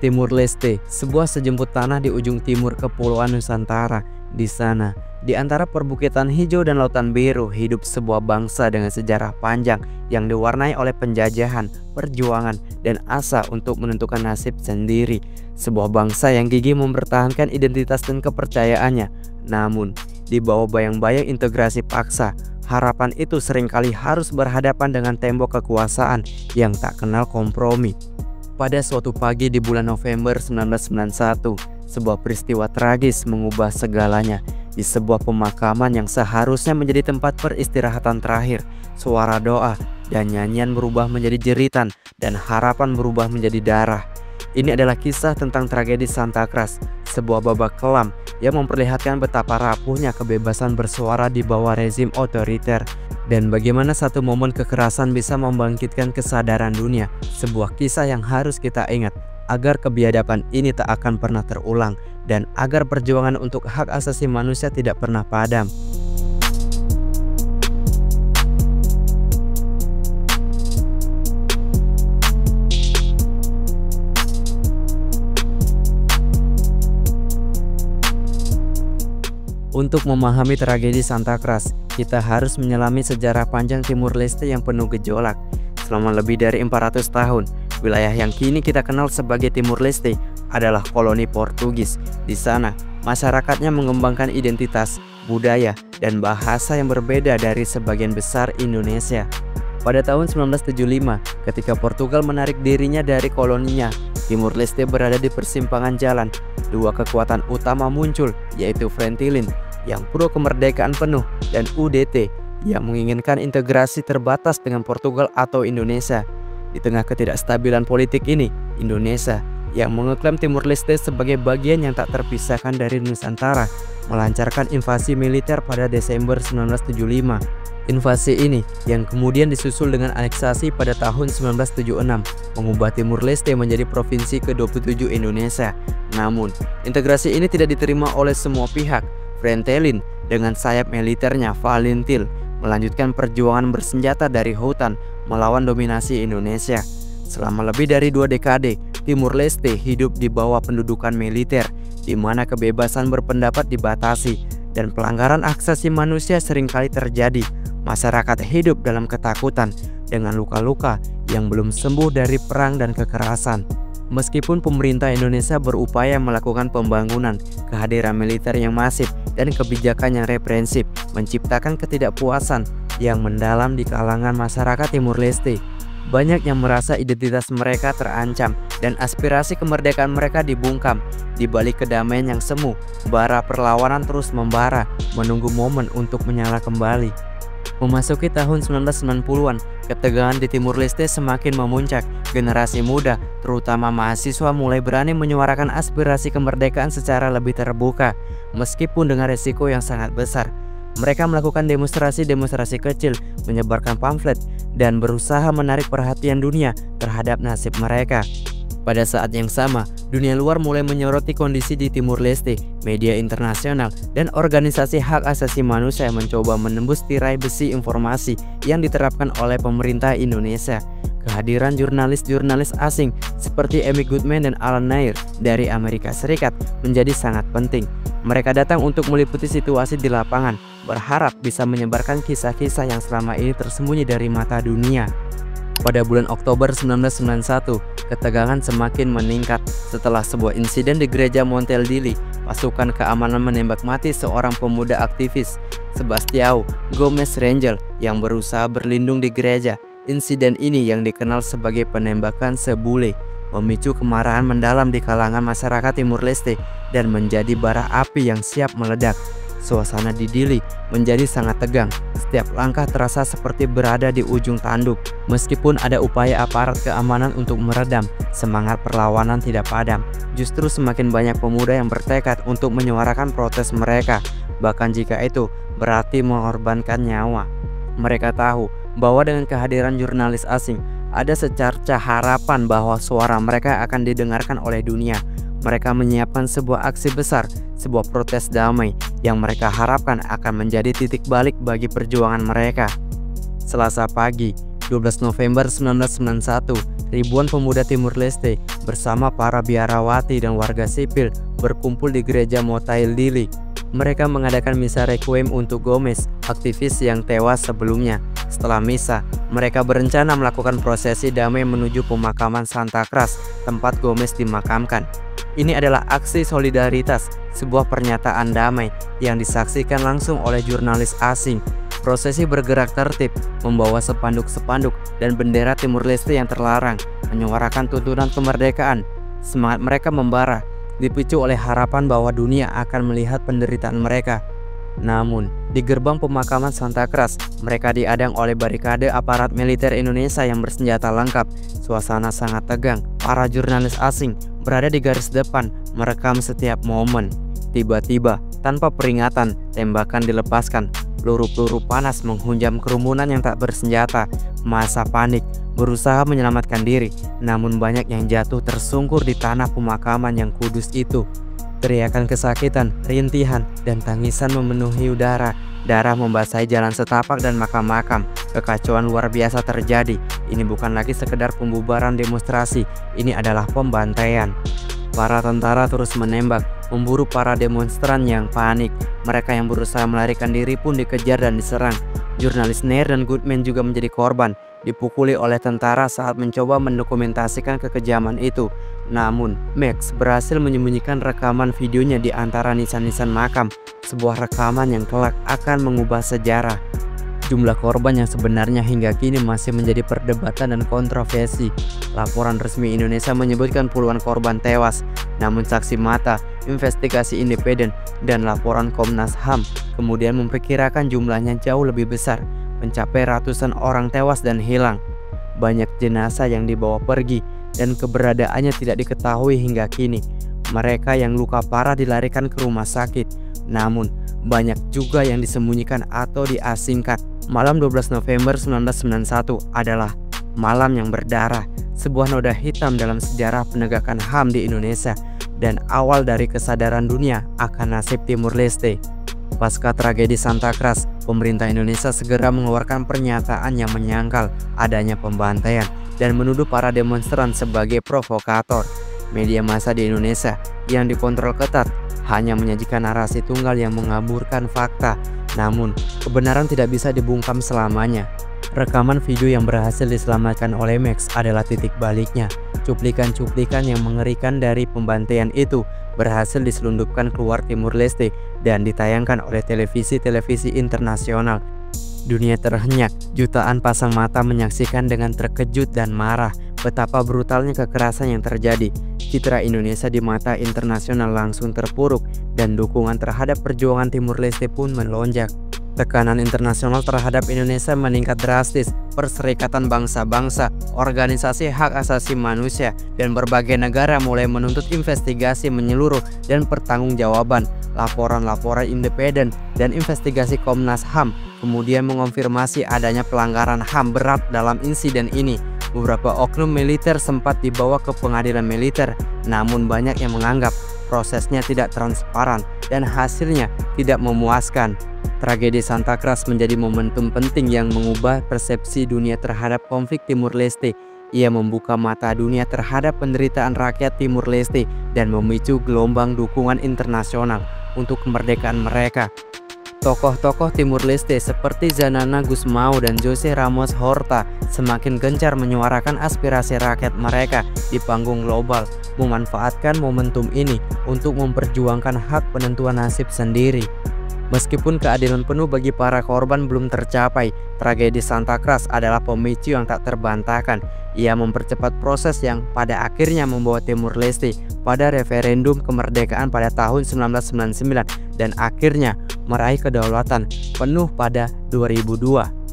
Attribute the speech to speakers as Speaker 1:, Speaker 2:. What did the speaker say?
Speaker 1: Timur Leste, sebuah sejemput tanah di ujung timur Kepulauan Nusantara. Di sana, di antara perbukitan hijau dan lautan biru, hidup sebuah bangsa dengan sejarah panjang yang diwarnai oleh penjajahan, perjuangan, dan asa untuk menentukan nasib sendiri. Sebuah bangsa yang gigih mempertahankan identitas dan kepercayaannya. Namun, di bawah bayang-bayang integrasi paksa, harapan itu seringkali harus berhadapan dengan tembok kekuasaan yang tak kenal kompromi. Pada suatu pagi di bulan November 1991, sebuah peristiwa tragis mengubah segalanya. Di sebuah pemakaman yang seharusnya menjadi tempat peristirahatan terakhir, suara doa dan nyanyian berubah menjadi jeritan dan harapan berubah menjadi darah. Ini adalah kisah tentang tragedi Santa Cruz, sebuah babak kelam yang memperlihatkan betapa rapuhnya kebebasan bersuara di bawah rezim otoriter, dan bagaimana satu momen kekerasan bisa membangkitkan kesadaran dunia. Sebuah kisah yang harus kita ingat agar kebiadaban ini tak akan pernah terulang, dan agar perjuangan untuk hak asasi manusia tidak pernah padam. Untuk memahami tragedi Santa Cruz, kita harus menyelami sejarah panjang Timur Leste yang penuh gejolak. Selama lebih dari 400 tahun, wilayah yang kini kita kenal sebagai Timur Leste adalah koloni Portugis. Di sana, masyarakatnya mengembangkan identitas, budaya, dan bahasa yang berbeda dari sebagian besar Indonesia. Pada tahun 1975, ketika Portugal menarik dirinya dari koloninya, Timur Leste berada di persimpangan jalan. Dua kekuatan utama muncul, yaitu Frentilin yang pro kemerdekaan penuh dan UDT yang menginginkan integrasi terbatas dengan Portugal atau Indonesia. Di tengah ketidakstabilan politik ini, Indonesia yang mengeklaim Timur Leste sebagai bagian yang tak terpisahkan dari Nusantara melancarkan invasi militer pada Desember 1975. Invasi ini yang kemudian disusul dengan aneksasi pada tahun 1976 mengubah Timur Leste menjadi provinsi ke-27 Indonesia. Namun, integrasi ini tidak diterima oleh semua pihak. Frentilin dengan sayap militernya Valentil melanjutkan perjuangan bersenjata dari hutan melawan dominasi Indonesia. Selama lebih dari 2 dekade, Timur Leste hidup di bawah pendudukan militer, di mana kebebasan berpendapat dibatasi dan pelanggaran hak asasi manusia seringkali terjadi. Masyarakat hidup dalam ketakutan dengan luka-luka yang belum sembuh dari perang dan kekerasan. Meskipun pemerintah Indonesia berupaya melakukan pembangunan, kehadiran militer yang masif dan kebijakan yang represif menciptakan ketidakpuasan yang mendalam di kalangan masyarakat Timur Leste. Banyak yang merasa identitas mereka terancam dan aspirasi kemerdekaan mereka dibungkam. Di balik kedamaian yang semu, bara perlawanan terus membara, menunggu momen untuk menyala kembali. Memasuki tahun 1990-an, ketegangan di Timur Leste semakin memuncak. Generasi muda, terutama mahasiswa, mulai berani menyuarakan aspirasi kemerdekaan secara lebih terbuka, meskipun dengan resiko yang sangat besar. Mereka melakukan demonstrasi-demonstrasi kecil, menyebarkan pamflet, dan berusaha menarik perhatian dunia terhadap nasib mereka. Pada saat yang sama, dunia luar mulai menyoroti kondisi di Timur Leste. Media internasional dan organisasi hak asasi manusia mencoba menembus tirai besi informasi yang diterapkan oleh pemerintah Indonesia. Kehadiran jurnalis-jurnalis asing seperti Amy Goodman dan Alan Nair dari Amerika Serikat menjadi sangat penting. Mereka datang untuk meliputi situasi di lapangan, berharap bisa menyebarkan kisah-kisah yang selama ini tersembunyi dari mata dunia. Pada bulan Oktober 1991, ketegangan semakin meningkat setelah sebuah insiden di gereja Monteldili. Pasukan keamanan menembak mati seorang pemuda aktivis, Sebastião Gomes Rangel, yang berusaha berlindung di gereja. Insiden ini yang dikenal sebagai penembakan sebule memicu kemarahan mendalam di kalangan masyarakat Timur Leste dan menjadi bara api yang siap meledak. Suasana di Dili menjadi sangat tegang. Setiap langkah terasa seperti berada di ujung tanduk. Meskipun ada upaya aparat keamanan untuk meredam, semangat perlawanan tidak padam. Justru semakin banyak pemuda yang bertekad untuk menyuarakan protes mereka, bahkan jika itu berarti mengorbankan nyawa. Mereka tahu bahwa dengan kehadiran jurnalis asing, ada secerca harapan bahwa suara mereka akan didengarkan oleh dunia. Mereka menyiapkan sebuah aksi besar, sebuah protes damai yang mereka harapkan akan menjadi titik balik bagi perjuangan mereka. Selasa pagi, 12 November 1991, ribuan pemuda Timur Leste bersama para biarawati dan warga sipil berkumpul di gereja Motail Dili. Mereka mengadakan misa requiem untuk Gomes, aktivis yang tewas sebelumnya. Setelah misa, mereka berencana melakukan prosesi damai menuju pemakaman Santa Cruz, tempat Gomes dimakamkan. Ini adalah aksi solidaritas, sebuah pernyataan damai yang disaksikan langsung oleh jurnalis asing. Prosesi bergerak tertib, membawa spanduk-spanduk dan bendera Timur Leste yang terlarang, menyuarakan tuntunan kemerdekaan. Semangat mereka membara, dipicu oleh harapan bahwa dunia akan melihat penderitaan mereka. Namun, di gerbang pemakaman Santa Cruz, mereka diadang oleh barikade aparat militer Indonesia yang bersenjata lengkap. Suasana sangat tegang. Para jurnalis asing berada di garis depan, merekam setiap momen. Tiba-tiba, tanpa peringatan, tembakan dilepaskan. Peluru-peluru panas menghunjam kerumunan yang tak bersenjata. Massa panik, berusaha menyelamatkan diri, namun banyak yang jatuh tersungkur di tanah pemakaman yang kudus itu. Teriakan kesakitan, rintihan, dan tangisan memenuhi udara. Darah membasahi jalan setapak dan makam-makam. Kekacauan luar biasa terjadi. Ini bukan lagi sekedar pembubaran demonstrasi, ini adalah pembantaian. Para tentara terus menembak, memburu para demonstran yang panik. Mereka yang berusaha melarikan diri pun dikejar dan diserang. Jurnalis Nair dan Goodman juga menjadi korban, dipukuli oleh tentara saat mencoba mendokumentasikan kekejaman itu. Namun, Max berhasil menyembunyikan rekaman videonya di antara nisan-nisan makam, sebuah rekaman yang kelak akan mengubah sejarah. Jumlah korban yang sebenarnya hingga kini masih menjadi perdebatan dan kontroversi. Laporan resmi Indonesia menyebutkan puluhan korban tewas, namun saksi mata, investigasi independen, dan laporan Komnas HAM kemudian memperkirakan jumlahnya jauh lebih besar, mencapai ratusan orang tewas dan hilang. Banyak jenazah yang dibawa pergi dan keberadaannya tidak diketahui hingga kini. Mereka yang luka parah dilarikan ke rumah sakit, namun banyak juga yang disembunyikan atau diasingkan. Malam 12 November 1991 adalah malam yang berdarah, sebuah noda hitam dalam sejarah penegakan HAM di Indonesia dan awal dari kesadaran dunia akan nasib Timur Leste. Pasca tragedi Santa Cruz, pemerintah Indonesia segera mengeluarkan pernyataan yang menyangkal adanya pembantaian dan menuduh para demonstran sebagai provokator. Media massa di Indonesia yang dikontrol ketat hanya menyajikan narasi tunggal yang mengaburkan fakta. Namun, kebenaran tidak bisa dibungkam selamanya. Rekaman video yang berhasil diselamatkan oleh Max adalah titik baliknya. Cuplikan-cuplikan yang mengerikan dari pembantaian itu berhasil diselundupkan keluar Timur Leste dan ditayangkan oleh televisi-televisi internasional. Dunia terhenyak, jutaan pasang mata menyaksikan dengan terkejut dan marah betapa brutalnya kekerasan yang terjadi. Citra Indonesia di mata internasional langsung terpuruk dan dukungan terhadap perjuangan Timur Leste pun melonjak. Tekanan internasional terhadap Indonesia meningkat drastis. Perserikatan bangsa-bangsa, organisasi hak asasi manusia, dan berbagai negara mulai menuntut investigasi menyeluruh dan pertanggungjawaban. Laporan-laporan independen dan investigasi Komnas HAM kemudian mengonfirmasi adanya pelanggaran HAM berat dalam insiden ini. Beberapa oknum militer sempat dibawa ke pengadilan militer, namun banyak yang menganggap prosesnya tidak transparan dan hasilnya tidak memuaskan. Tragedi Santa Cruz menjadi momentum penting yang mengubah persepsi dunia terhadap konflik Timur Leste. Ia membuka mata dunia terhadap penderitaan rakyat Timur Leste dan memicu gelombang dukungan internasional untuk kemerdekaan mereka. Tokoh-tokoh Timur Leste seperti Zanana Gusmao dan Jose Ramos Horta semakin gencar menyuarakan aspirasi rakyat mereka di panggung global, memanfaatkan momentum ini untuk memperjuangkan hak penentuan nasib sendiri. Meskipun keadilan penuh bagi para korban belum tercapai, tragedi Santa Cruz adalah pemicu yang tak terbantahkan. Ia mempercepat proses yang pada akhirnya membawa Timur Leste pada referendum kemerdekaan pada tahun 1999 dan akhirnya meraih kedaulatan penuh pada 2002.